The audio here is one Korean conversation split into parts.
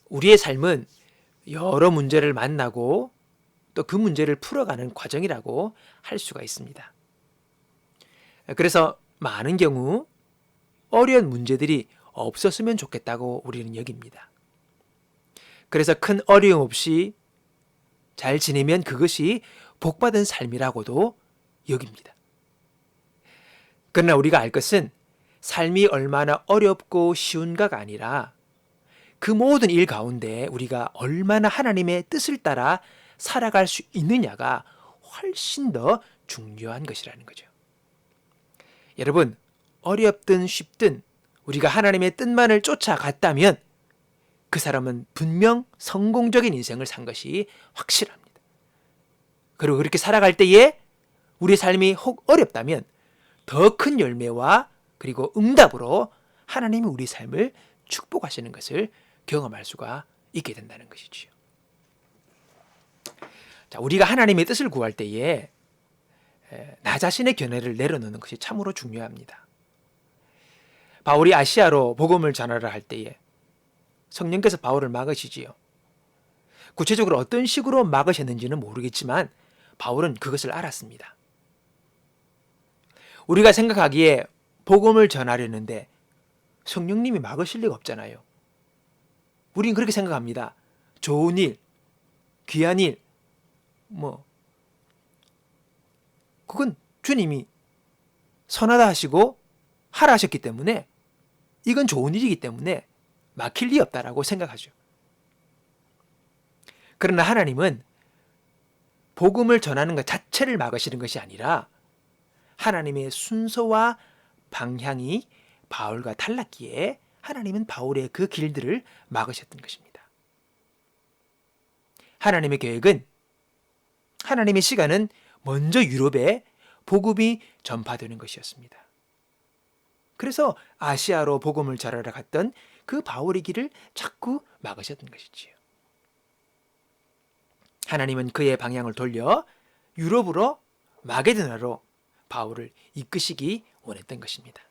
우리의 삶은 여러 문제를 만나고 또 그 문제를 풀어가는 과정이라고 할 수가 있습니다. 그래서 많은 경우 어려운 문제들이 없었으면 좋겠다고 우리는 여깁니다. 그래서 큰 어려움 없이 잘 지내면 그것이 복받은 삶이라고도 여깁니다. 그러나 우리가 알 것은 삶이 얼마나 어렵고 쉬운가가 아니라 그 모든 일 가운데 우리가 얼마나 하나님의 뜻을 따라 살아갈 수 있느냐가 훨씬 더 중요한 것이라는 거죠. 여러분, 어렵든 쉽든 우리가 하나님의 뜻만을 쫓아갔다면 그 사람은 분명 성공적인 인생을 산 것이 확실합니다. 그리고 그렇게 살아갈 때에 우리 삶이 혹 어렵다면 더 큰 열매와 그리고 응답으로 하나님이 우리 삶을 축복하시는 것을 경험할 수가 있게 된다는 것이지요. 자, 우리가 하나님의 뜻을 구할 때에 나 자신의 견해를 내려놓는 것이 참으로 중요합니다. 바울이 아시아로 복음을 전하려 할 때에 성령께서 바울을 막으시지요. 구체적으로 어떤 식으로 막으셨는지는 모르겠지만 바울은 그것을 알았습니다. 우리가 생각하기에 복음을 전하려는데 성령님이 막으실 리가 없잖아요. 우린 그렇게 생각합니다. 좋은 일, 귀한 일, 그건 주님이 선하다 하시고 하라 하셨기 때문에 이건 좋은 일이기 때문에 막힐 리 없다라고 생각하죠. 그러나 하나님은 복음을 전하는 것 자체를 막으시는 것이 아니라 하나님의 순서와 방향이 바울과 달랐기에 하나님은 바울의 그 길들을 막으셨던 것입니다. 하나님의 계획은, 하나님의 시간은 먼저 유럽에 복음이 전파되는 것이었습니다. 그래서 아시아로 복음을 전하러 갔던 그 바울의 길을 자꾸 막으셨던 것이지요. 하나님은 그의 방향을 돌려 유럽으로 마게도나로 바울을 이끄시기 원했던 것입니다.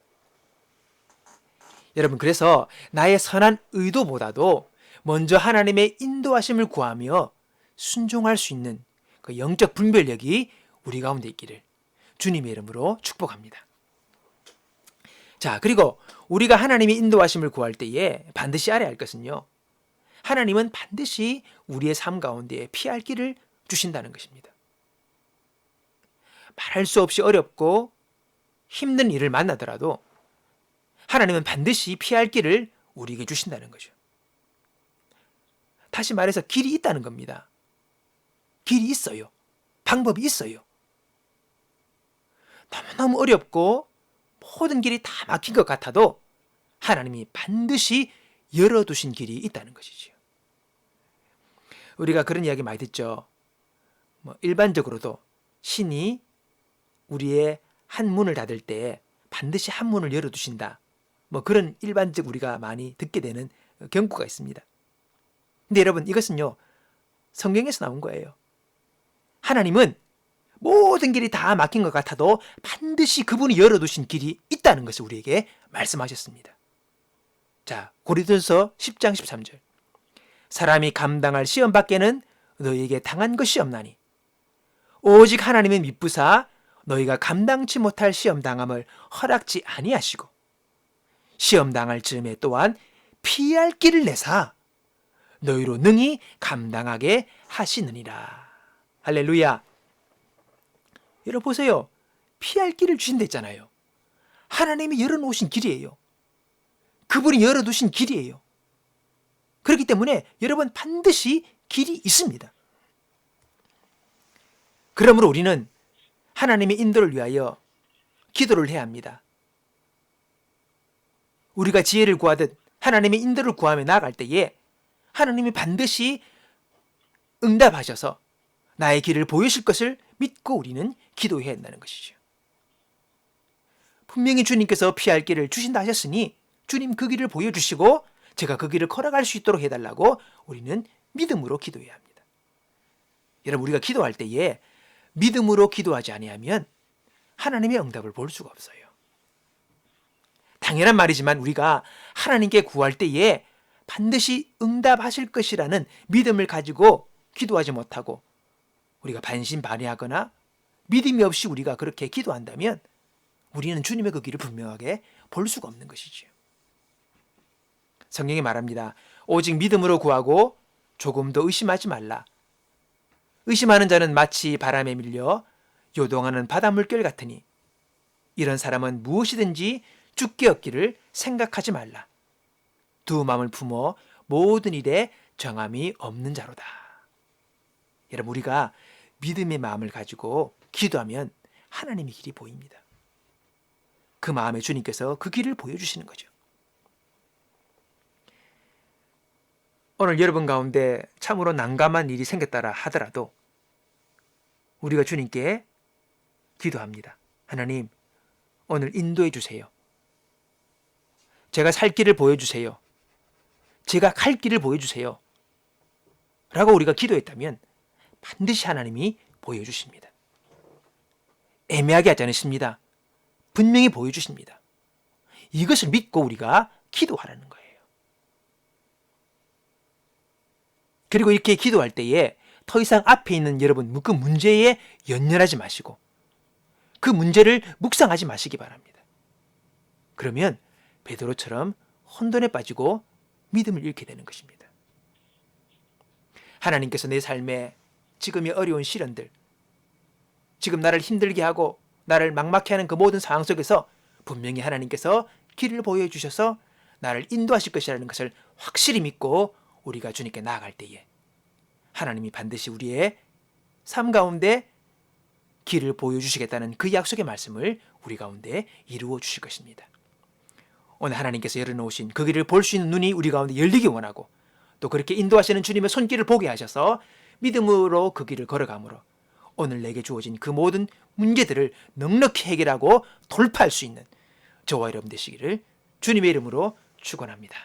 여러분, 그래서 나의 선한 의도보다도 먼저 하나님의 인도하심을 구하며 순종할 수 있는 그 영적 분별력이 우리 가운데 있기를 주님의 이름으로 축복합니다. 자, 그리고 우리가 하나님의 인도하심을 구할 때에 반드시 알아야 할 것은요, 하나님은 반드시 우리의 삶 가운데 피할 길을 주신다는 것입니다. 말할 수 없이 어렵고 힘든 일을 만나더라도 하나님은 반드시 피할 길을 우리에게 주신다는 거죠. 다시 말해서 길이 있다는 겁니다. 길이 있어요. 방법이 있어요. 너무너무 어렵고 모든 길이 다 막힌 것 같아도 하나님이 반드시 열어두신 길이 있다는 것이지요. 우리가 그런 이야기 많이 듣죠. 일반적으로도 신이 우리의 한 문을 닫을 때 반드시 한 문을 열어두신다. 그런 일반적 우리가 많이 듣게 되는 경고가 있습니다. 근데 여러분, 이것은요, 성경에서 나온 거예요. 하나님은 모든 길이 다 막힌 것 같아도 반드시 그분이 열어두신 길이 있다는 것을 우리에게 말씀하셨습니다. 자, 고린도전서 10장 13절. 사람이 감당할 시험 밖에는 너희에게 당한 것이 없나니 오직 하나님은 미쁘사 너희가 감당치 못할 시험 당함을 허락지 아니하시고 시험 당할 즈음에 또한 피할 길을 내사 너희로 능히 감당하게 하시느니라. 할렐루야. 여러분 보세요. 피할 길을 주신다 했잖아요. 하나님이 열어놓으신 길이에요. 그분이 열어두신 길이에요. 그렇기 때문에 여러분 반드시 길이 있습니다. 그러므로 우리는 하나님의 인도를 위하여 기도를 해야 합니다. 우리가 지혜를 구하듯 하나님의 인도를 구하며 나아갈 때에 하나님이 반드시 응답하셔서 나의 길을 보이실 것을 믿고 우리는 기도해야 한다는 것이죠. 분명히 주님께서 피할 길을 주신다 하셨으니 주님 그 길을 보여주시고 제가 그 길을 걸어갈 수 있도록 해달라고 우리는 믿음으로 기도해야 합니다. 여러분, 우리가 기도할 때에 믿음으로 기도하지 아니하면 하나님의 응답을 볼 수가 없어요. 당연한 말이지만 우리가 하나님께 구할 때에 반드시 응답하실 것이라는 믿음을 가지고 기도하지 못하고 우리가 반신반의하거나 믿음이 없이 우리가 그렇게 기도한다면 우리는 주님의 그 길을 분명하게 볼 수가 없는 것이지요. 성경이 말합니다. 오직 믿음으로 구하고 조금도 의심하지 말라. 의심하는 자는 마치 바람에 밀려 요동하는 바닷물결 같으니 이런 사람은 무엇이든지 죽게 얻기를 생각하지 말라. 두 마음을 품어 모든 일에 정함이 없는 자로다. 여러분, 우리가 믿음의 마음을 가지고 기도하면 하나님의 길이 보입니다. 그 마음에 주님께서 그 길을 보여주시는 거죠. 오늘 여러분 가운데 참으로 난감한 일이 생겼다라 하더라도 우리가 주님께 기도합니다. 하나님, 오늘 인도해 주세요. 제가 살 길을 보여주세요. 제가 갈 길을 보여주세요. 라고 우리가 기도했다면 반드시 하나님이 보여주십니다. 애매하게 하지 않으십니다. 분명히 보여주십니다. 이것을 믿고 우리가 기도하라는 거예요. 그리고 이렇게 기도할 때에 더 이상 앞에 있는 여러분 그 문제에 연연하지 마시고 그 문제를 묵상하지 마시기 바랍니다. 그러면 베드로처럼 혼돈에 빠지고 믿음을 잃게 되는 것입니다. 하나님께서 내 삶에 지금의 어려운 시련들, 지금 나를 힘들게 하고 나를 막막해 하는 그 모든 상황 속에서 분명히 하나님께서 길을 보여주셔서 나를 인도하실 것이라는 것을 확실히 믿고 우리가 주님께 나아갈 때에 하나님이 반드시 우리의 삶 가운데 길을 보여주시겠다는 그 약속의 말씀을 우리 가운데 이루어 주실 것입니다. 오늘 하나님께서 열어놓으신 그 길을 볼 수 있는 눈이 우리 가운데 열리기 원하고 또 그렇게 인도하시는 주님의 손길을 보게 하셔서 믿음으로 그 길을 걸어가므로 오늘 내게 주어진 그 모든 문제들을 넉넉히 해결하고 돌파할 수 있는 저와 여러분 되시기를 주님의 이름으로 축원합니다.